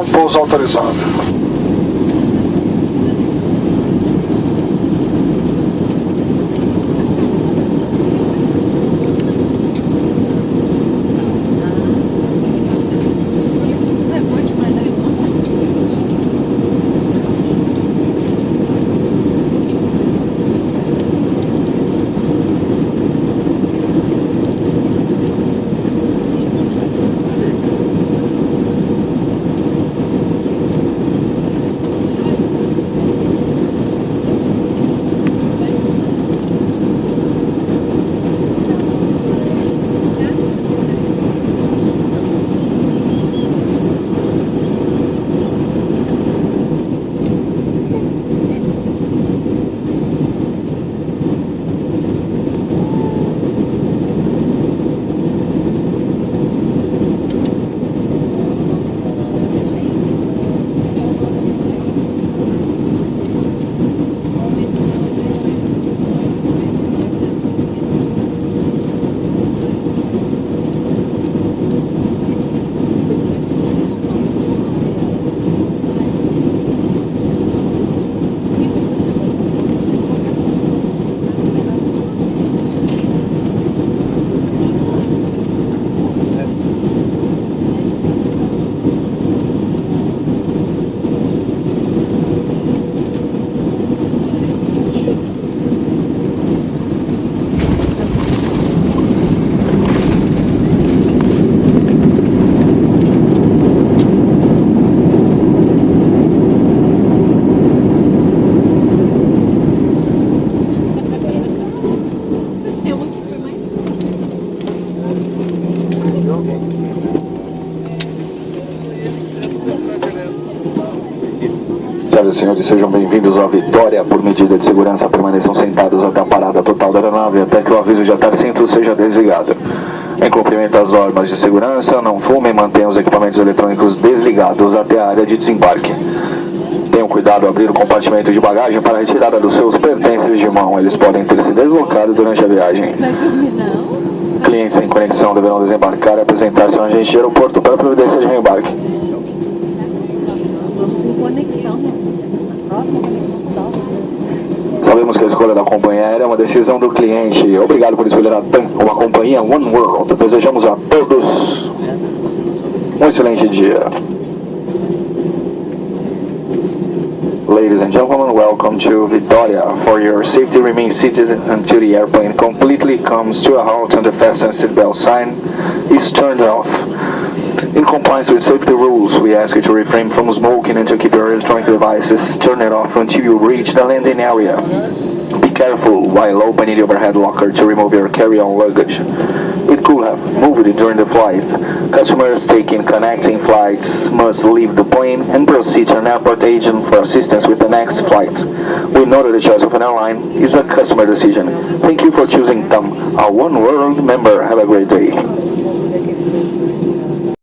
com pouso autorizado. Senhoras e senhores, sejam bem-vindos à Vitória. Por medida de segurança, permaneçam sentados até a parada total da aeronave, até que o aviso de atar cinto seja desligado. Em cumprimento às normas de segurança, não fumem e mantenham os equipamentos eletrônicos desligados até a área de desembarque. Tenham cuidado ao abrir o compartimento de bagagem para a retirada dos seus pertences de mão. Eles podem ter se deslocado durante a viagem. Clientes em conexão deverão desembarcar e apresentar-se ao agente de aeroporto para providência de reembarque. Sabemos que a escolha da companhia aérea é uma decisão do cliente. Obrigado por escolher a TAM, uma companhia One World. Desejamos a todos um excelente dia. Ladies and gentlemen, welcome to Vitória. For your safety, remain seated until the airplane completely comes to a halt and the fasten seatbelt sign is turned off. In compliance with safety rules, we ask you to refrain from smoking and to keep your electronic devices turned off until you reach the landing area. Be careful while opening the overhead locker to remove your carry-on luggage. It could have moved during the flight. Customers taking connecting flights must leave the plane and proceed to an airport agent for assistance with the next flight. We know that the choice of an airline is a customer decision. Thank you for choosing TAM, a One World member. Have a great day.